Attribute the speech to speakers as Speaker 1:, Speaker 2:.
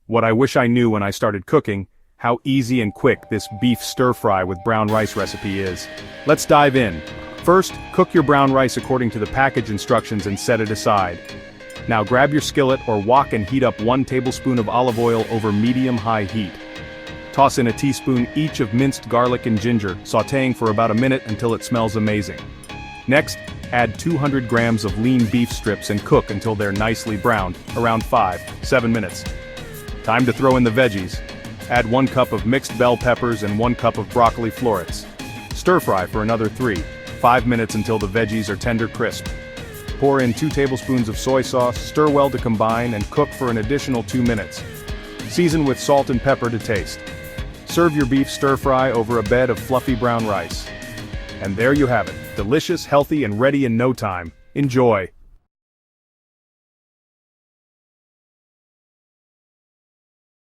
Speaker 1: What I wish I knew when I started cooking, how easy and quick this beef stir-fry with brown rice recipe is. Let's dive in. First, cook your brown rice according to the package instructions and set it aside. Now grab your skillet or wok and heat up 1 tablespoon of olive oil over medium-high heat. Toss in a teaspoon each of minced garlic and ginger, sautéing for about a minute until it smells amazing. Next, add 200 grams of lean beef strips and cook until they're nicely browned, around 5-7 minutes. Time to throw in the veggies. Add 1 cup of mixed bell peppers and 1 cup of broccoli florets. Stir-fry for another 3-5 minutes until the veggies are tender crisp. Pour in 2 tablespoons of soy sauce, stir well to combine, and cook for an additional 2 minutes. Season with salt and pepper to taste. Serve your beef stir-fry over a bed of fluffy brown rice. And there you have it, delicious, healthy, and ready in no time. Enjoy!